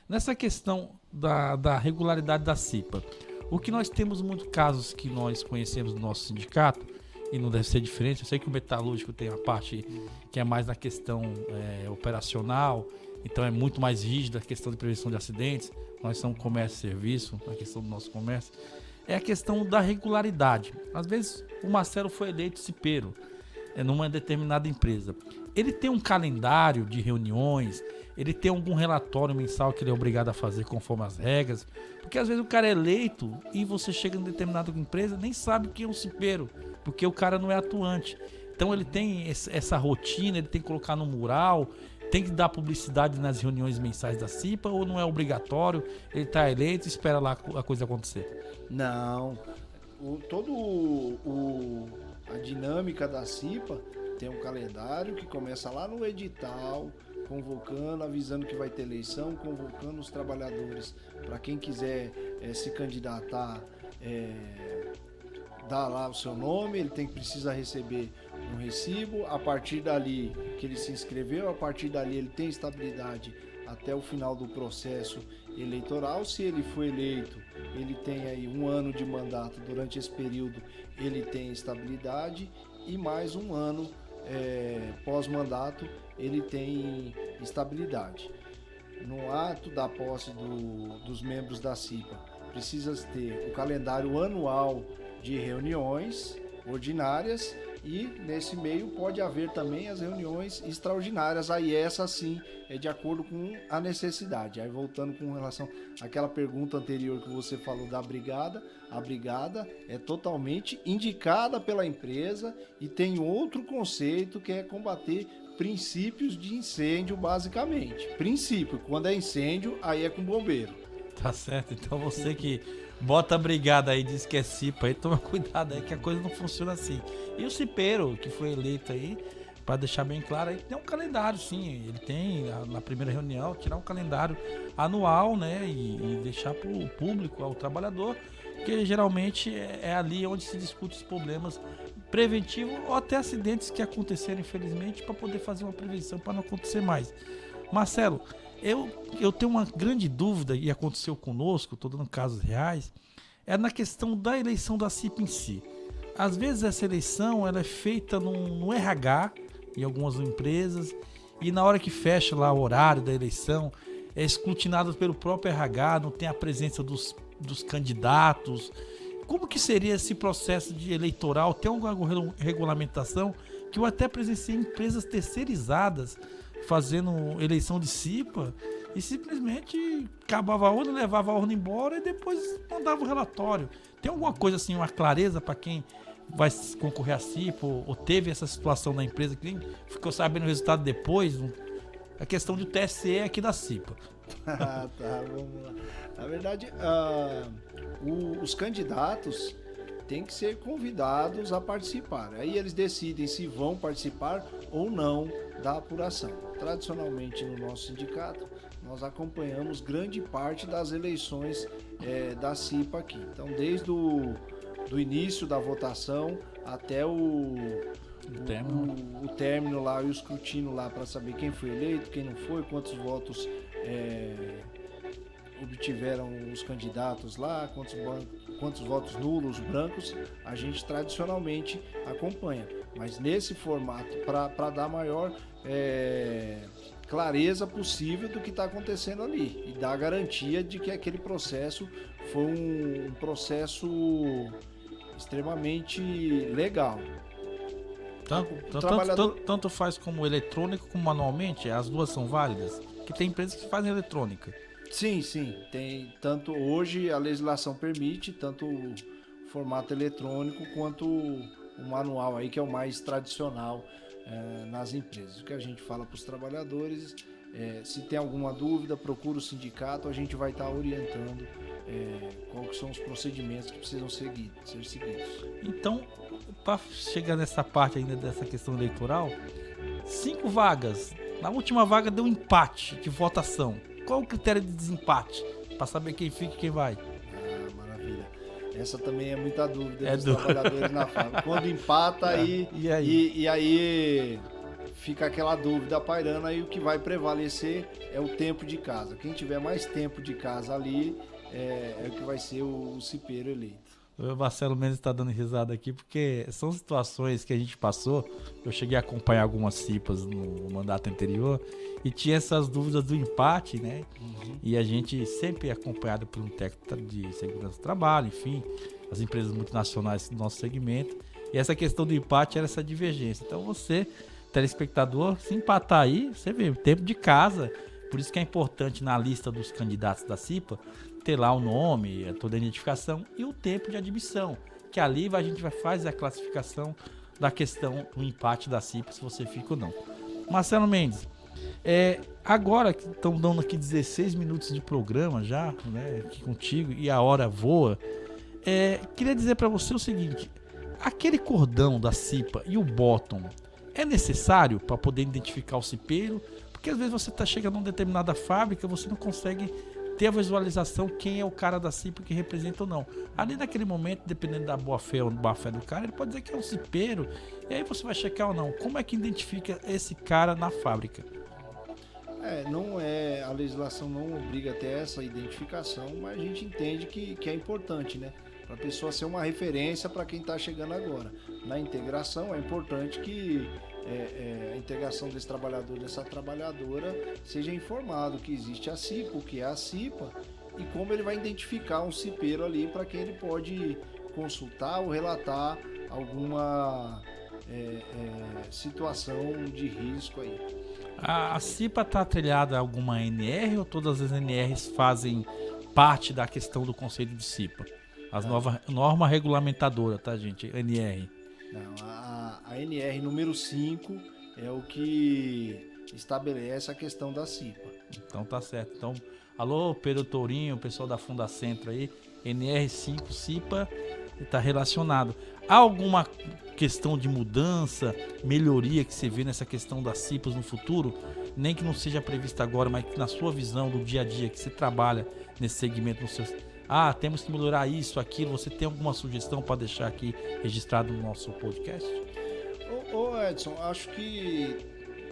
Nessa questão da regularidade da CIPA, o que nós temos muitos casos que nós conhecemos no nosso sindicato, e não deve ser diferente, eu sei que o metalúrgico tem a parte que é mais na questão operacional, então é muito mais rígida a questão de prevenção de acidentes, nós somos comércio e serviço, na questão do nosso comércio, é a questão da regularidade. Às vezes o Marcelo foi eleito cipeiro numa determinada empresa. Ele tem um calendário de reuniões, ele tem algum relatório mensal que ele é obrigado a fazer conforme as regras, porque às vezes o cara é eleito e você chega em determinada empresa nem sabe quem é um cipeiro, porque o cara não é atuante. Então ele tem essa rotina, ele tem que colocar no mural, tem que dar publicidade nas reuniões mensais da CIPA, ou não é obrigatório, ele está eleito e espera lá a coisa acontecer? Não, a dinâmica da CIPA tem um calendário que começa lá no edital, convocando, avisando que vai ter eleição, convocando os trabalhadores para quem quiser se candidatar, dá lá o seu nome, ele precisa receber um recibo, a partir dali que ele se inscreveu, a partir dali ele tem estabilidade até o final do processo eleitoral. Se ele foi eleito, ele tem aí 1 ano de mandato, durante esse período ele tem estabilidade e mais 1 ano pós-mandato ele tem estabilidade. No ato da posse dos membros da CIPA, precisa ter o calendário anual de reuniões ordinárias e nesse meio pode haver também as reuniões extraordinárias, aí essa sim é de acordo com a necessidade. Aí voltando com relação àquela pergunta anterior que você falou da brigada, a brigada é totalmente indicada pela empresa e tem outro conceito que é combater princípios de incêndio, basicamente. Princípio, quando é incêndio, aí é com bombeiro. Tá certo, então você que bota a brigada aí, diz que é CIPA aí, toma cuidado aí que a coisa não funciona assim. E o cipeiro que foi eleito aí, para deixar bem claro aí, tem um calendário sim, ele tem na primeira reunião, tirar um calendário anual, né, e deixar para o público, ao trabalhador, porque geralmente é ali onde se discute os problemas preventivos ou até acidentes que aconteceram infelizmente, para poder fazer uma prevenção para não acontecer mais. Marcelo, eu tenho uma grande dúvida, e aconteceu conosco, estou dando casos reais, é na questão da eleição da CIPA em si. Às vezes essa eleição ela é feita no RH, em algumas empresas, e na hora que fecha lá o horário da eleição, é escrutinado pelo próprio RH, não tem a presença dos candidatos. Como que seria esse processo de eleitoral? Tem alguma regulamentação? Que eu até presenciei empresas terceirizadas fazendo eleição de CIPA e simplesmente acabava a urna, levava a urna embora e depois mandava o relatório. Tem alguma coisa assim, uma clareza para quem vai concorrer a CIPA ou teve essa situação na empresa que ficou sabendo o resultado depois? A questão do TSE aqui da CIPA. Tá, vamos lá. Na verdade, os candidatos têm que ser convidados a participar. Aí eles decidem se vão participar ou não da apuração. Tradicionalmente no nosso sindicato, nós acompanhamos grande parte das eleições da CIPA aqui. Então, desde do início da votação até o término lá e o escrutínio lá para saber quem foi eleito, quem não foi, quantos votos obtiveram os candidatos lá, quantos votos nulos, brancos, a gente tradicionalmente acompanha. Mas nesse formato, para dar maior clareza possível do que está acontecendo ali e dar a garantia de que aquele processo foi um processo extremamente legal. Tanto faz como eletrônico como manualmente? As duas são válidas? Que tem empresas que fazem eletrônica. Sim, tem tanto hoje a legislação permite tanto o formato eletrônico quanto o manual aí, que é o mais tradicional nas empresas. O que a gente fala para os trabalhadores, se tem alguma dúvida, procura o sindicato, a gente vai estar orientando quais são os procedimentos que precisam ser seguidos. Então, para chegar nessa parte ainda dessa questão eleitoral, 5 vagas, na última vaga deu um empate de votação. Qual o critério de desempate? Para saber quem fica e quem vai. Maravilha. Essa também é muita dúvida dos trabalhadores na fábrica. Quando empata, e aí fica aquela dúvida pairando, aí o que vai prevalecer é o tempo de casa. Quem tiver mais tempo de casa ali é o que vai ser o cipeiro eleito. O Marcelo Mendes está dando risada aqui porque são situações que a gente passou. Eu cheguei a acompanhar algumas CIPAs no mandato anterior e tinha essas dúvidas do empate, né? Uhum. E a gente sempre é acompanhado por um técnico de segurança do trabalho, enfim, as empresas multinacionais do nosso segmento. E essa questão do empate era essa divergência. Então você, telespectador, se empatar aí, você vê o tempo de casa. Por isso que é importante na lista dos candidatos da CIPA ter lá o nome, toda a identificação e o tempo de admissão, que ali a gente faz a classificação da questão do empate da CIPA, se você fica ou não. Marcelo Mendes, agora que estão dando aqui 16 minutos de programa já, né, aqui contigo, e a hora voa, queria dizer para você o seguinte: aquele cordão da CIPA e o bottom é necessário para poder identificar o cipeiro? Porque às vezes você está chegando a uma determinada fábrica, você não consegue ter a visualização quem é o cara da CIPA que representa ou não. Ali naquele momento, dependendo da boa fé ou da má fé do cara, ele pode dizer que é um cipeiro, e aí você vai checar ou não. Como é que identifica esse cara na fábrica? A legislação não obriga a ter essa identificação, mas a gente entende que é importante, né? Para a pessoa ser uma referência para quem está chegando agora. Na integração é importante que a integração desse trabalhador, dessa trabalhadora, seja informado que existe a CIPA, o que é a CIPA e como ele vai identificar um cipeiro ali para quem ele pode consultar ou relatar alguma situação de risco aí. A CIPA está atrelhada a alguma NR ou todas as NRs fazem parte da questão do conceito de CIPA? As norma regulamentadora, tá, gente? NR. Não, a NR número 5 é o que estabelece a questão da CIPA. Então tá certo. Então, alô, Pedro Tourinho, o pessoal da Fundacentro aí, NR5 CIPA está relacionado. Há alguma questão de mudança, melhoria que você vê nessa questão das CIPAs no futuro? Nem que não seja prevista agora, mas que na sua visão do dia a dia, que você trabalha nesse segmento, no seu... temos que melhorar isso, aquilo. Você tem alguma sugestão para deixar aqui registrado no nosso podcast? Edson,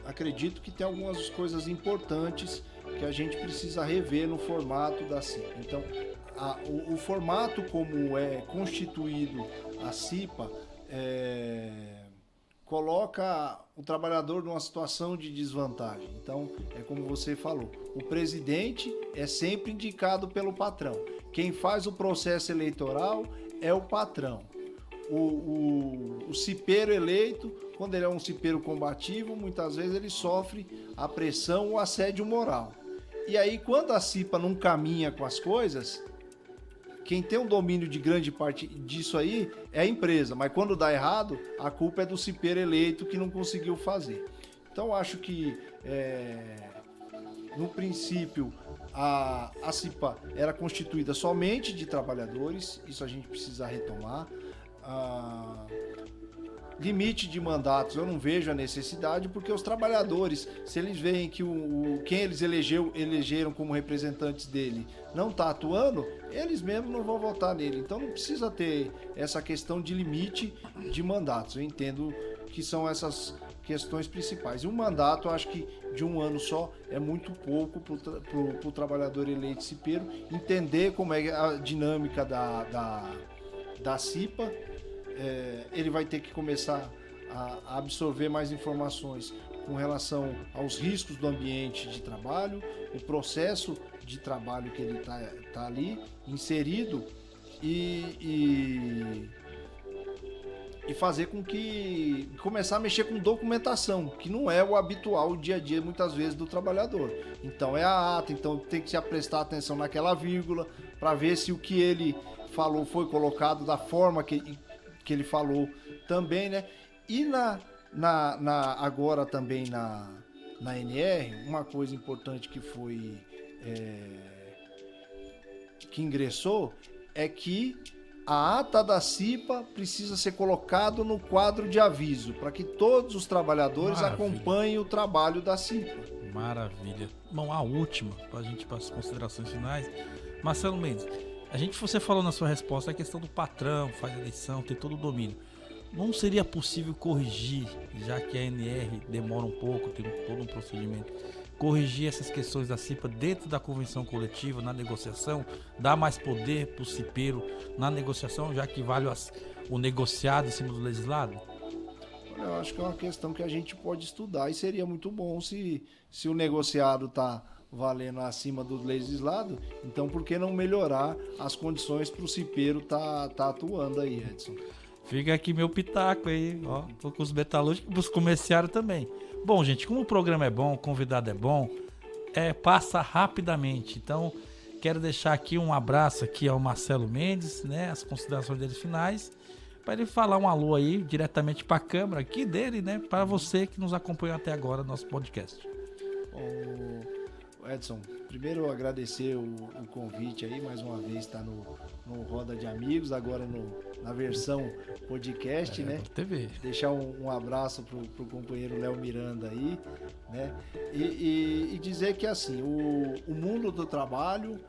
acredito que tem algumas coisas importantes que a gente precisa rever no formato da CIPA. Então, o formato como é constituído a CIPA coloca o trabalhador numa situação de desvantagem. Então, é como você falou, o presidente é sempre indicado pelo patrão. Quem faz o processo eleitoral é o patrão. O cipeiro eleito, quando ele é um cipeiro combativo, muitas vezes ele sofre a pressão ou assédio moral. E aí, quando a CIPA não caminha com as coisas, quem tem um domínio de grande parte disso aí é a empresa. Mas quando dá errado, a culpa é do cipeiro eleito que não conseguiu fazer. Então, acho que, no princípio, a CIPA era constituída somente de trabalhadores, isso a gente precisa retomar. Limite de mandatos, eu não vejo a necessidade, porque os trabalhadores, se eles veem que quem eles elegeram como representantes dele não está atuando, eles mesmos não vão votar nele. Então não precisa ter essa questão de limite de mandatos. Eu entendo que são essas questões principais. E um mandato, eu acho que de um ano só é muito pouco para o trabalhador eleito cipeiro entender como é a dinâmica da CIPA. Ele vai ter que começar a absorver mais informações com relação aos riscos do ambiente de trabalho, o processo de trabalho que ele tá ali inserido e fazer com que começar a mexer com documentação, que não é o habitual o dia a dia muitas vezes do trabalhador. Então é a ata, então tem que se prestar atenção naquela vírgula para ver se o que ele falou foi colocado da forma que ele falou também, né? E agora também na NR, uma coisa importante que foi que ingressou é que a ata da CIPA precisa ser colocado no quadro de aviso para que todos os trabalhadores acompanhem o trabalho da CIPA. Maravilha. Bom, a última, para a gente ir para as considerações finais. Marcelo Mendes, você falou na sua resposta a questão do patrão, faz eleição, tem todo o domínio. não seria possível corrigir, já que a ANR demora um pouco, tem todo um procedimento, corrigir essas questões da CIPA dentro da convenção coletiva, na negociação, dar mais poder para o cipeiro na negociação, já que vale o negociado em cima do legislado? Olha, eu acho que é uma questão que a gente pode estudar e seria muito bom se o negociado está valendo acima do legislado, então por que não melhorar as condições para o cipeiro tá atuando aí, Edson? Fica aqui meu pitaco aí, ó, tô com os metalúrgicos, os comerciários também. Bom, gente, como o programa é bom, o convidado é bom, passa rapidamente. Então, quero deixar aqui um abraço aqui ao Marcelo Mendes, né, as considerações dele finais, para ele falar um alô aí diretamente para a câmera aqui dele, né, para você que nos acompanhou até agora no nosso podcast. Edson, primeiro agradecer o convite aí, mais uma vez está no Roda de Amigos, agora na versão podcast, né? TV. Deixar um abraço pro companheiro Léo Miranda aí, né? E dizer que assim, o mundo do trabalho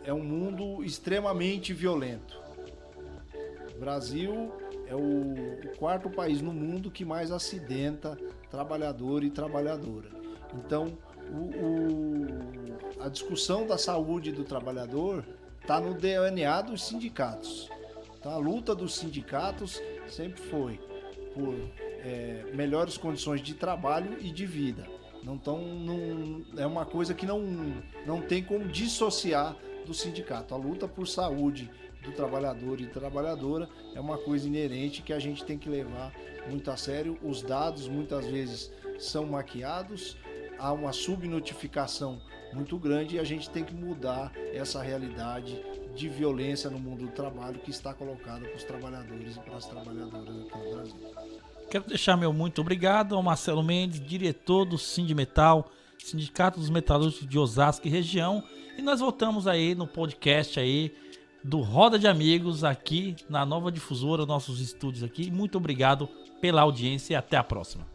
é um mundo extremamente violento. O Brasil é o quarto país no mundo que mais acidenta trabalhador e trabalhadora. Então, a discussão da saúde do trabalhador está no DNA dos sindicatos. Então, a luta dos sindicatos sempre foi por melhores condições de trabalho e de vida. É uma coisa que não tem como dissociar do sindicato. A luta por saúde do trabalhador e trabalhadora é uma coisa inerente que a gente tem que levar muito a sério. Os dados muitas vezes são maquiados, há uma subnotificação muito grande e a gente tem que mudar essa realidade de violência no mundo do trabalho que está colocada para os trabalhadores e para as trabalhadoras aqui no Brasil. Quero deixar meu muito obrigado ao Marcelo Mendes, diretor do Sindimetal, Sindicato dos Metalúrgicos de Osasco e região, e nós voltamos aí no podcast aí do Roda de Amigos aqui na Nova Difusora, nossos estúdios aqui. Muito obrigado pela audiência e até a próxima.